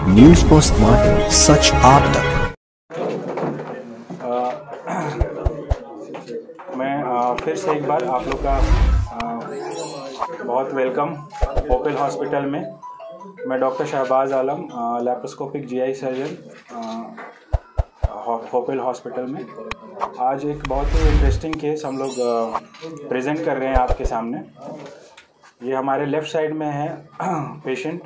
News postmortem, सच आप तक। मैं फिर से एक बार आप लोग का बहुत वेलकम ओपेल हॉस्पिटल में। मैं doctor Shahbaz Alam, laparoscopic GI surgeon, Opal hospital में। आज एक बहुत ही इंटरेस्टिंग केस हम लोग प्रेजेंट कर रहे हैं आपके सामने। ये हमारे लेफ़्ट साइड में है patient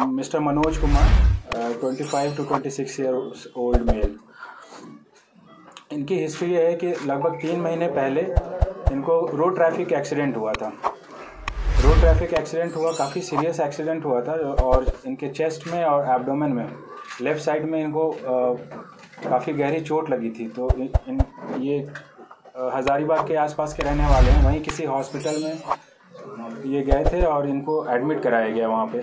mister Manoj Kumar, 25 to 26 years old mail. इनकी हिस्ट्री ये है कि लगभग 3 महीने पहले इनको रोड ट्रैफिक एक्सीडेंट हुआ था। रोड ट्रैफिक एक्सीडेंट हुआ, काफ़ी सीरियस एक्सीडेंट हुआ था और इनके चेस्ट में और एब्डोमेन में, लेफ़्ट साइड में इनको काफ़ी गहरी चोट लगी थी। तो ये हज़ारीबाग के आसपास के रहने वाले हैं। वहीं किसी हॉस्पिटल में ये गए थे और इनको एडमिट कराया गया। वहाँ पे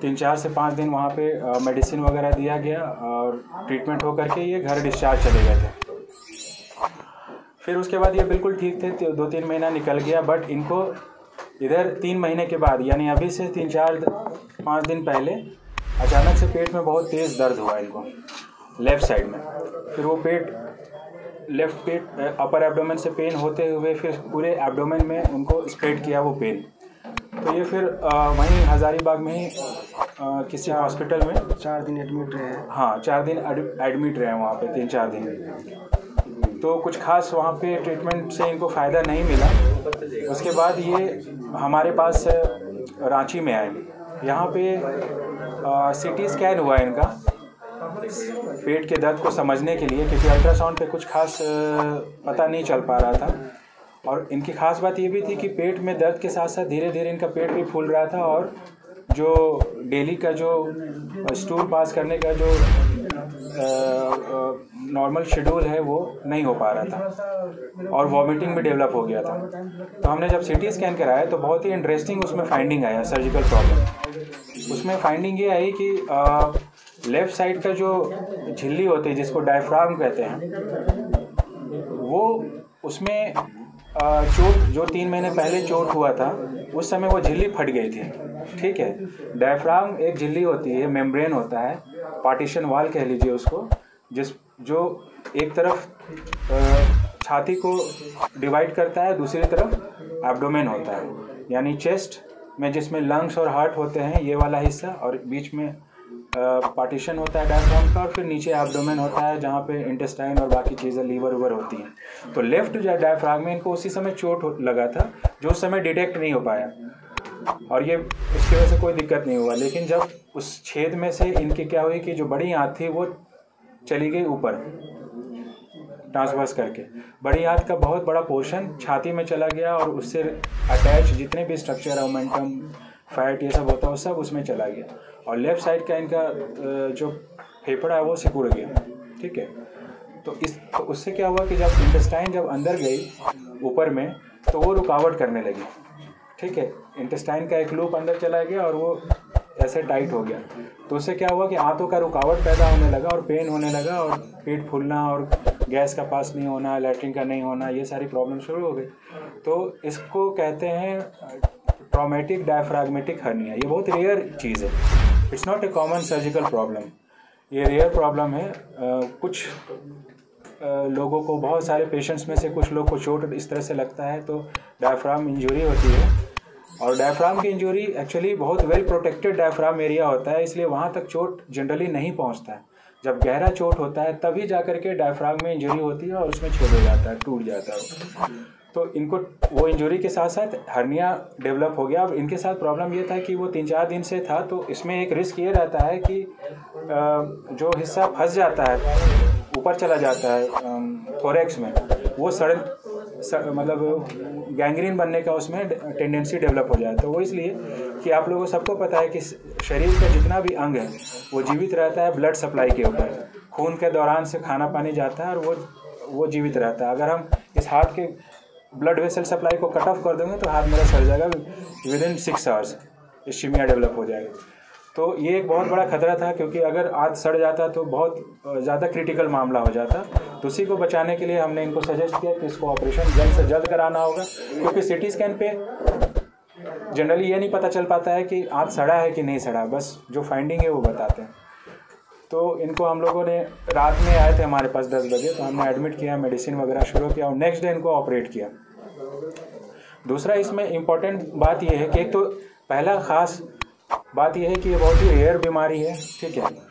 3-4 से 5 दिन वहाँ पे मेडिसिन वगैरह दिया गया और ट्रीटमेंट हो करके ये घर डिस्चार्ज चले गए थे। फिर उसके बाद ये बिल्कुल ठीक थे, 2-3 महीना निकल गया। बट इनको इधर 3 महीने के बाद, यानी अभी से 3-4-5 दिन पहले अचानक से पेट में बहुत तेज़ दर्द हुआ इनको, लेफ़्ट साइड में। फिर वो लेफ़्ट पेट अपर एब्डोमेन से पेन होते हुए फिर पूरे एब्डोमेन में उनको स्प्रेड किया वो पेन। तो ये फिर वहीं हज़ारीबाग में ही किसी हॉस्पिटल में 4 दिन एडमिट रहे हैं। हाँ, 4 दिन एडमिट रहे हैं वहाँ पे, 3-4 दिन। तो कुछ खास वहाँ पे ट्रीटमेंट से इनको फ़ायदा नहीं मिला। उसके बाद ये हमारे पास रांची में आए। यहाँ पे CT स्कैन हुआ इनका पेट के दर्द को समझने के लिए, क्योंकि अल्ट्रासाउंड पे कुछ खास पता नहीं चल पा रहा था। और इनकी ख़ास बात ये भी थी कि पेट में दर्द के साथ साथ धीरे धीरे इनका पेट भी फूल रहा था और जो डेली का जो स्टूल पास करने का जो नॉर्मल शेड्यूल है वो नहीं हो पा रहा था और वॉमिटिंग भी डेवलप हो गया था। तो हमने जब CT स्कैन कराया तो बहुत ही इंटरेस्टिंग उसमें फाइंडिंग आया, सर्जिकल प्रॉब्लम। उसमें फाइंडिंग ये आई कि लेफ़्ट साइड का जो झिल्ली होती है, जिसको डायफ्राम कहते हैं, वो उसमें चोट, जो 3 महीने पहले चोट हुआ था उस समय वो झिल्ली फट गई थी। ठीक है, डायफ्राम एक झिल्ली होती है, मेम्ब्रेन होता है, पार्टीशन वाल कह लीजिए उसको, जो एक तरफ छाती को डिवाइड करता है, दूसरी तरफ एब्डोमेन होता है, यानी चेस्ट में जिसमें लंग्स और हार्ट होते हैं ये वाला हिस्सा, और बीच में पार्टीशन होता है डायफ्राम का, और फिर नीचे एब्डोमेन होता है जहाँ पे इंटेस्टाइन और बाकी चीज़ें लीवर वूवर होती हैं। तो लेफ्ट डायफ्राम में इनको उसी समय चोट लगा था जो उस समय डिटेक्ट नहीं हो पाया और ये उसकी वजह से कोई दिक्कत नहीं हुआ। लेकिन जब उस छेद में से इनकी क्या हुई कि जो बड़ी आंत थी वो चली गई ऊपर ट्रांसवर्स करके, बड़ी आंत का बहुत बड़ा पोर्शन छाती में चला गया और उससे अटैच जितने भी स्ट्रक्चर, ओमेंटम, फैट, ये सब होता है वो सब उसमें चला गया और लेफ़्ट साइड का इनका जो फेफड़ा है वो सिकुड़ गया। ठीक है, तो उससे क्या हुआ कि जब इंटेस्टाइन जब अंदर गई ऊपर में तो वो रुकावट करने लगी। ठीक है, इंटेस्टाइन का एक लूप अंदर चला गया और वो ऐसे टाइट हो गया। तो उससे क्या हुआ कि आंतों का रुकावट पैदा होने लगा और पेन होने लगा और पेट फूलना और गैस का पास नहीं होना, लैट्रिन का नहीं होना, ये सारी प्रॉब्लम शुरू हो गई। तो इसको कहते हैं ट्रॉमेटिक डायफ्राग्मेटिक हर्निया। ये बहुत रेयर चीज़ है, it's not a common surgical problem, ये रेयर प्रॉब्लम है। कुछ लोगों को, बहुत सारे पेशेंट्स में से कुछ लोग को चोट इस तरह से लगता है तो डायफ्राम इंजरी होती है। और डायफ्राम की इंजरी एक्चुअली बहुत वेल प्रोटेक्टेड डायफ्राम एरिया होता है, इसलिए वहाँ तक चोट जनरली नहीं पहुँचता है। जब गहरा चोट होता है तभी जा करके डायफ्राम में इंजरी होती है और उसमें छेद हो जाता है, टूट जाता है। तो इनको वो इंजरी के साथ साथ हर्निया डेवलप हो गया। अब इनके साथ प्रॉब्लम ये था कि वो 3-4 दिन से था, तो इसमें एक रिस्क ये रहता है कि जो हिस्सा फंस जाता है, ऊपर चला जाता है थोरैक्स में, वो मतलब गैंग्रीन बनने का उसमें टेंडेंसी डेवलप हो जाता है। तो वो इसलिए कि आप लोगों को सबको पता है कि शरीर का जितना भी अंग है वो जीवित रहता है ब्लड सप्लाई के ऊपर, खून के दौरान से खाना पानी जाता है और वो जीवित रहता है। अगर हम इस हाथ के ब्लड वेसल सप्लाई को कट ऑफ कर देंगे तो हाथ मेरा सड़ जाएगा, विदिन 6 आवर्स इस्कीमिया डेवलप हो जाएगा। तो ये एक बहुत बड़ा खतरा था, क्योंकि अगर हाथ सड़ जाता तो बहुत ज़्यादा क्रिटिकल मामला हो जाता। तो उसी को बचाने के लिए हमने इनको सजेस्ट किया कि इसको ऑपरेशन जल्द से जल्द कराना होगा, क्योंकि CT स्कैन पे जनरली ये नहीं पता चल पाता है कि आँत सड़ा है कि नहीं सड़ा, बस जो फाइंडिंग है वो बताते हैं। तो इनको हम लोगों ने रात में आए थे हमारे पास 10 बजे, तो हमने एडमिट किया, मेडिसिन वगैरह शुरू किया और नेक्स्ट डे इनको ऑपरेट किया। दूसरा इसमें इम्पॉर्टेंट बात यह है कि एक तो पहला ख़ास बात यह है कि ये बहुत ही रेयर बीमारी है, ठीक है।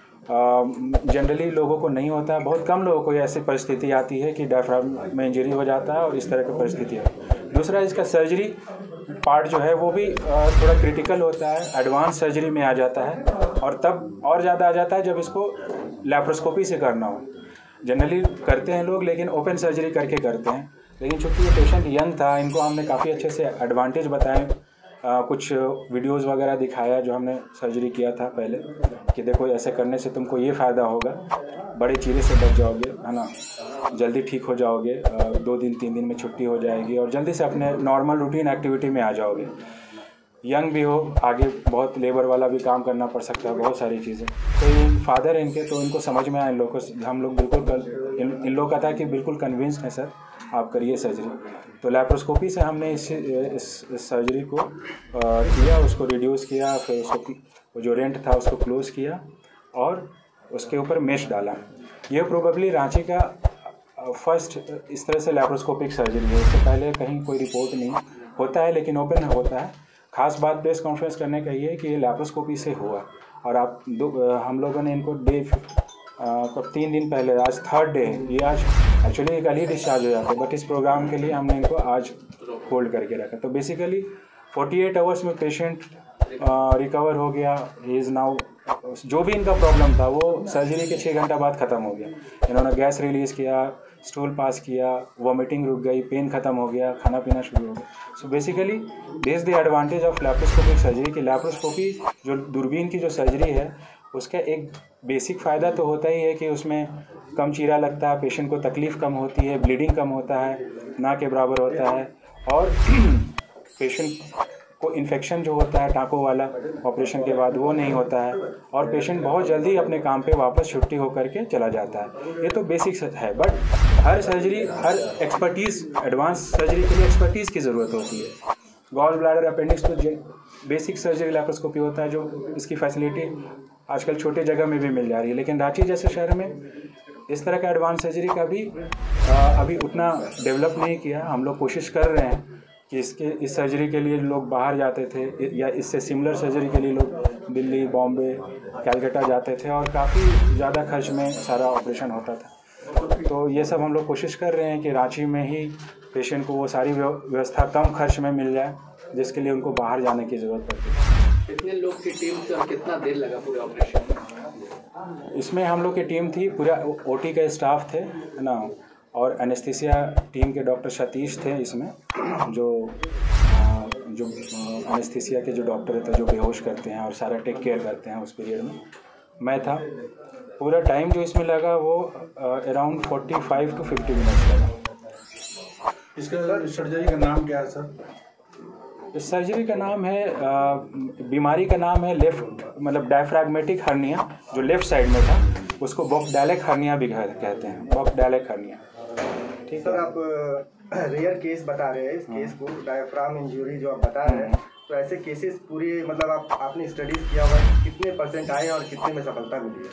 जनरली लोगों को नहीं होता है, बहुत कम लोगों को ऐसी परिस्थिति आती है कि डायफ्राम में इंजरी हो जाता है और इस तरह की परिस्थिति है। दूसरा इसका सर्जरी पार्ट जो है वो भी थोड़ा क्रिटिकल होता है, एडवांस सर्जरी में आ जाता है और तब और ज़्यादा आ जाता है जब इसको लैप्रोस्कोपी से करना हो। जनरली करते हैं लोग, लेकिन ओपन सर्जरी करके करते हैं। लेकिन चूँकि ये पेशेंट यंग था, इनको हमने काफ़ी अच्छे से एडवांटेज बताए, कुछ वीडियोस वगैरह दिखाया जो हमने सर्जरी किया था पहले, कि देखो ऐसे करने से तुमको ये फ़ायदा होगा, बड़े चीरे से बच जाओगे, है ना, जल्दी ठीक हो जाओगे, 2 दिन 3 दिन में छुट्टी हो जाएगी और जल्दी से अपने नॉर्मल रूटीन एक्टिविटी में आ जाओगे। यंग भी हो, आगे बहुत लेबर वाला भी काम करना पड़ सकता है, बहुत सारी चीज़ें। तो ये फादर इनके, तो इनको समझ में आया, इन लोगों को, हम लोग बिल्कुल इन लोगों का था कि बिल्कुल कन्विंस्ड है सर, आप करिए सर्जरी। तो लैप्रोस्कोपी से हमने इस सर्जरी को किया, उसको रिड्यूस किया, फिर उसको जो रेंट था उसको क्लोज़ किया और उसके ऊपर मेश डाला। ये प्रोबेबली रांची का फर्स्ट इस तरह से लैप्रोस्कोपिक सर्जरी है। इससे पहले कहीं कोई रिपोर्ट नहीं होता है, लेकिन ओपन होता है। खास बात प्रेस कॉन्फ्रेंस करने का ये है कि ये लैप्रोस्कोपी से हुआ और हम लोगों ने इनको 3 दिन पहले, आज 3rd डे, ये आज एक्चुअली कल ही डिस्चार्ज हो जाते, बट इस प्रोग्राम के लिए हमने इनको आज होल्ड करके रखा। तो बेसिकली 48 आवर्स में पेशेंट रिकवर हो गया। ही इज़ नाउ, जो भी इनका प्रॉब्लम था वो सर्जरी के 6 घंटा बाद ख़त्म हो गया। इन्होंने गैस रिलीज़ किया, स्टूल पास किया, वॉमिटिंग रुक गई, पेन ख़त्म हो गया, खाना पीना शुरू हो गया। So basically this is the advantage of laparoscopic surgery कि लैप्रोस्कोपी जो दूरबीन की जो सर्जरी है उसका एक बेसिक फ़ायदा तो होता ही है कि उसमें कम चीरा लगता है, पेशेंट को तकलीफ़ कम होती है, ब्लीडिंग कम होता है, ना के बराबर होता है, और पेशेंट को इन्फेक्शन जो होता है टाँकों वाला ऑपरेशन के बाद वो नहीं होता है और पेशेंट बहुत जल्दी अपने काम पे वापस छुट्टी होकर के चला जाता है। ये तो बेसिक है, but her surgery, her expertise, advance surgery के लिए एक्सपर्टीज़ की ज़रूरत होती है। गॉल ब्लैडर, अपेंडिक्स तो बेसिक सर्जरी लैप्रोस्कोपी होता है, जो इसकी फैसिलिटी आजकल छोटे जगह में भी मिल जा रही है। लेकिन रांची जैसे शहर में इस तरह का एडवांस सर्जरी का भी अभी उतना डेवलप नहीं किया। हम लोग कोशिश कर रहे हैं कि इस सर्जरी के लिए लोग बाहर जाते थे, या इससे सिमिलर सर्जरी के लिए लोग दिल्ली, बॉम्बे, कलकत्ता जाते थे और काफ़ी ज़्यादा खर्च में सारा ऑपरेशन होता था। तो ये सब हम लोग कोशिश कर रहे हैं कि रांची में ही पेशेंट को वो सारी व्यवस्था कम खर्च में मिल जाए, जिसके लिए उनको बाहर जाने की ज़रूरत पड़ती है। कितने लोग की टीम थी और कितना देर लगा पूरे ऑपरेशन में? इसमें हम लोग की टीम थी, पूरा ओटी का स्टाफ थे, है ना, और एनेस्थीसिया टीम के डॉक्टर सतीश थे इसमें, जो एनेस्थीसिया के जो डॉक्टर थे, जो बेहोश करते हैं और सारा टेक केयर करते हैं उस पीरियड में मैं था। पूरा टाइम जो इसमें लगा वो अराउंड 45 to 50 मिनट्स लगा। इसका सर्जरी का नाम क्या है सर? इस सर्जरी का नाम है, बीमारी का नाम है लेफ्ट, मतलब डायफ्रैग्मेटिक हर्निया, जो लेफ्ट साइड में था उसको बॉक्सडैलेक हर्निया भी कहते हैं, बॉक्सडैलेक हर्निया। ठीक सर, आप रेयर केस बता रहे हैं, इस केस को डायफ्राम इंजरी जो आप बता रहे हैं, तो ऐसे केसेस पूरे, मतलब आपने स्टडीज किया हुआ है, कितने % आए और कितने में सफलता मिली है?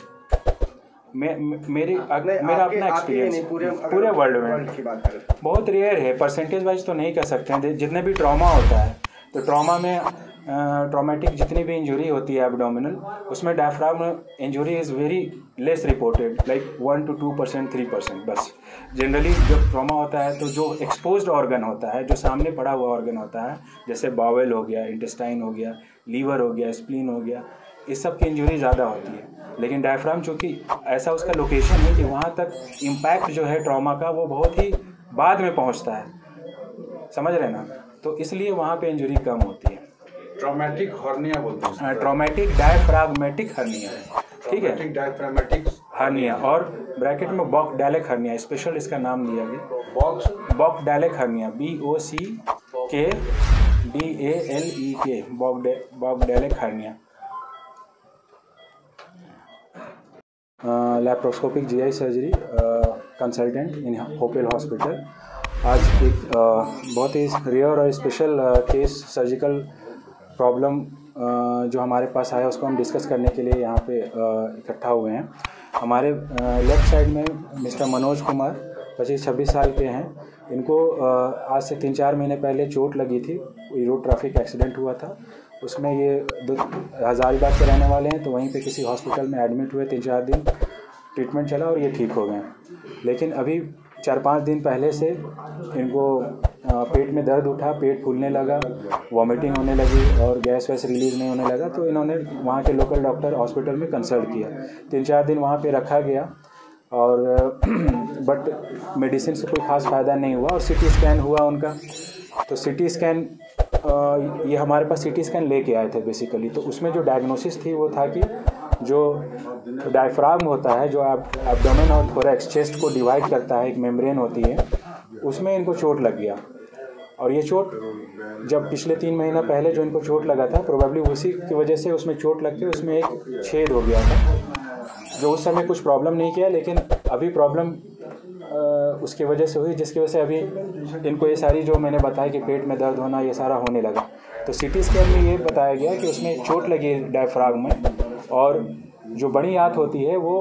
मेरा अपना एक्सपीरियंस पूरे वर्ल्ड में की बात करें बहुत रेयर है, परसेंटेज वाइज तो नहीं कह सकते हैं। जितने भी ट्रॉमा होता है, तो ट्रॉमा में ट्रॉमेटिक जितनी भी इंजरी होती है एब्डोमिनल, उसमें diaphragm injury is very less reported, like 1 to 2%, 3% बस। जनरली जब ट्रॉमा होता है तो जो एक्सपोज्ड ऑर्गन होता है, जो सामने पड़ा हुआ ऑर्गन होता है, जैसे बावेल हो गया, इंटेस्टाइन हो गया, लीवर हो गया, स्प्लीन हो गया, इस सब की इंजरी ज़्यादा होती है। लेकिन डायफ्राम चूँकि ऐसा उसका लोकेशन है कि वहाँ तक इम्पैक्ट जो है ट्रॉमा का वो बहुत ही बाद में पहुँचता है, समझ रहे ना, तो इसलिए वहाँ पे इंजरी कम होती है। ट्रॉमेटिक हर्निया बोलते हैं, ट्रॉमेटिक डायफ्राग्मेटिक हर्निया है, ठीक है, डायफ्रामेटिक हर्निया, और ब्रैकेट में बॉक्सडैलेक हर्निया, स्पेशल इसका नाम दिया गया, Bochdalek hernia, BOCKDALEK, Bochdalek hernia. Laparoscopic GI surgery consultant in Opal hospital. आज एक बहुत ही रेयर और स्पेशल केस सर्जिकल प्रॉब्लम जो हमारे पास आया उसको हम डिस्कस करने के लिए यहाँ पे इकट्ठा हुए हैं। हमारे लेफ़्ट साइड में मिस्टर मनोज कुमार 25-26 साल के हैं। इनको आज से 3-4 महीने पहले चोट लगी थी, रोड ट्रैफिक एक्सीडेंट हुआ था। उसमें ये हज़ारीबाग के रहने वाले हैं, तो वहीं पे किसी हॉस्पिटल में एडमिट हुए। 3-4 दिन ट्रीटमेंट चला और ये ठीक हो गए। लेकिन अभी 4-5 दिन पहले से इनको पेट में दर्द उठा, पेट फूलने लगा, वॉमिटिंग होने लगी और गैस वैस रिलीज़ नहीं होने लगा। तो इन्होंने वहाँ के लोकल डॉक्टर हॉस्पिटल में कंसल्ट किया। 3-4 दिन वहाँ पे रखा गया और बट मेडिसिन से कोई ख़ास फ़ायदा नहीं हुआ और सीटी स्कैन हुआ उनका। तो सीटी स्कैन ये हमारे पास सीटी स्कैन लेके आए थे बेसिकली। तो उसमें जो डायग्नोसिस थी वो था कि जो डायफ्राम होता है, जो एब्डोमेन और थोरैक्स चेस्ट को डिवाइड करता है, एक मेम्ब्रेन होती है, उसमें इनको चोट लग गया। और ये चोट जब पिछले 3 महीना पहले जो इनको चोट लगा था, प्रोबेबली उसी की वजह से उसमें चोट लग के उसमें एक छेद हो गया था, जो उस समय कुछ प्रॉब्लम नहीं किया। लेकिन अभी प्रॉब्लम उसकी वजह से हुई, जिसकी वजह से अभी इनको ये सारी जो मैंने बताया कि पेट में दर्द होना, ये सारा होने लगा। तो सीटी स्कैन में ये बताया गया कि उसमें चोट लगी डायफ्राम में और जो बड़ी आंत होती है वो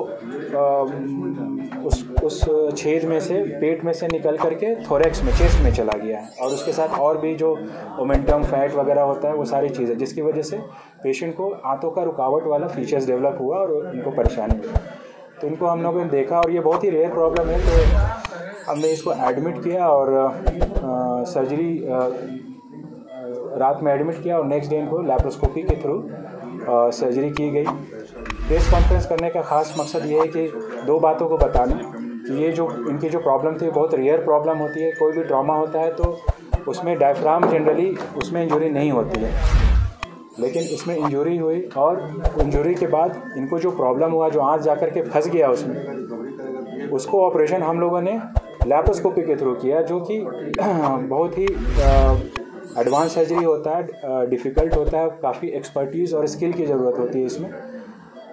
उस छेद में से, पेट में से निकल करके थोरैक्स में, चेस्ट में चला गया है। और उसके साथ और भी जो मोमेंटम फैट वगैरह होता है, वो सारी चीज़ें, जिसकी वजह से पेशेंट को आंतों का रुकावट वाला फीचर्स डेवलप हुआ और इनको परेशानी हुई। तो इनको हम लोगों ने देखा और ये बहुत ही रेयर प्रॉब्लम है, तो हमने इसको एडमिट किया और सर्जरी रात में एडमिट किया और नेक्स्ट डे इनको लैप्रोस्कोपी के थ्रू सर्जरी की गई। प्रेस कॉन्फ्रेंस करने का ख़ास मकसद ये है कि 2 बातों को बताना कि ये जो इनकी जो प्रॉब्लम थी बहुत रेयर प्रॉब्लम होती है। कोई भी ट्रॉमा होता है तो उसमें डायफ्राम जनरली उसमें इंजरी नहीं होती है, लेकिन इसमें इंजरी हुई और इंजरी के बाद इनको जो प्रॉब्लम हुआ, जो आंत जाकर के फंस गया उसमें, उसको ऑपरेशन हम लोगों ने लैप्रोस्कोपी के थ्रू किया, जो कि बहुत ही एडवांस सर्जरी होता है, डिफ़िकल्ट होता है, काफ़ी एक्सपर्टीज़ और स्किल की ज़रूरत होती है इसमें।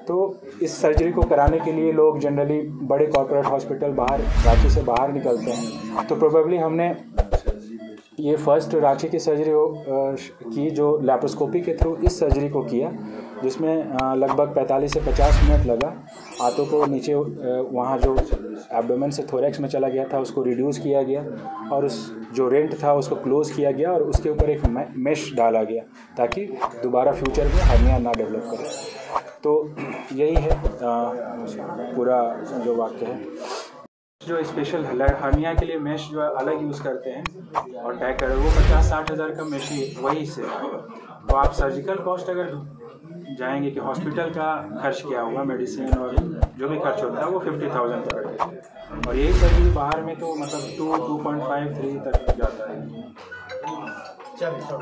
तो इस सर्जरी को कराने के लिए लोग जनरली बड़े कॉर्पोरेट हॉस्पिटल बाहर, रांची से बाहर निकलते हैं। तो प्रोबेबली हमने ये फर्स्ट रांची की सर्जरी की जो लैप्रोस्कोपी के थ्रू इस सर्जरी को किया, जिसमें लगभग 45 से 50 मिनट लगा। हाथों को नीचे वहाँ जो एब्डोमेन से थोरैक्स में चला गया था उसको रिड्यूस किया गया और उस जो रेंट था उसको क्लोज़ किया गया और उसके ऊपर एक मेश डाला गया ताकि दोबारा फ्यूचर में हर्निया ना डेवलप करे। तो यही है पूरा जो वाक्य है। जो स्पेशल हर्निया के लिए मेश जो अलग यूज़ करते हैं और टैकर, वो 50-60 हज़ार का मेश ही वही से। तो आप सर्जिकल कॉस्ट अगर जाएंगे कि हॉस्पिटल का खर्च क्या हुआ, मेडिसिन और जो भी खर्च होता है वो 50,000 तक देते हैं। और यही सर्जरी बाहर में तो मतलब 2.5-3 तक जाता है। क्या दिक्कत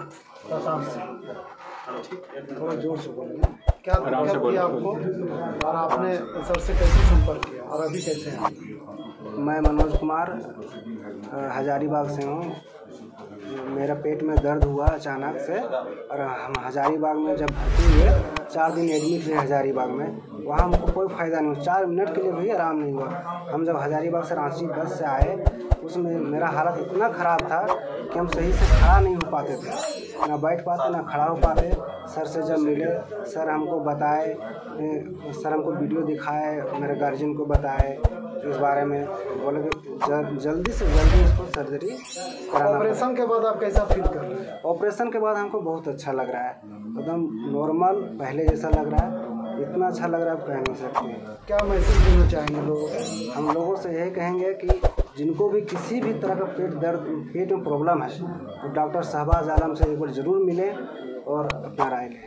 थी आपको और आपने सर से कैसे संपर्क किया और अभी कैसे हैं? मैं मनोज कुमार हजारीबाग से हूँ। मेरा पेट में दर्द हुआ अचानक से और हम हजारीबाग में जब भर्ती हुए 4 दिन एडमिट रहे हजारीबाग में। वहाँ हमको कोई फ़ायदा नहीं हुआ, 4 मिनट के लिए भी आराम नहीं हुआ। हम जब हजारीबाग से रांची बस से आए, उसमें मेरा हालत इतना ख़राब था कि हम सही से खड़ा नहीं हो पाते थे, ना बैठ पाते ना खड़ा हो पाते। सर से जब मिले, सर हमको बताए, सर हमको वीडियो दिखाए, मेरे गार्जियन को बताए इस बारे में, बोले कि जल्दी से जल्दी इसको सर्जरी कराना। ऑपरेशन के बाद आप कैसा फील कर रहे हैं? ऑपरेशन के बाद हमको बहुत अच्छा लग रहा है, एकदम नॉर्मल पहले जैसा लग रहा है। इतना अच्छा लग रहा है आप कह नहीं सकते। क्या मैसेज देना चाहेंगे लोगों को? हम लोगों से यही कहेंगे कि जिनको भी किसी भी तरह का पेट में प्रॉब्लम है, तो डॉक्टर शहबाज आलम से एक बार ज़रूर मिलें और अपना राय लें।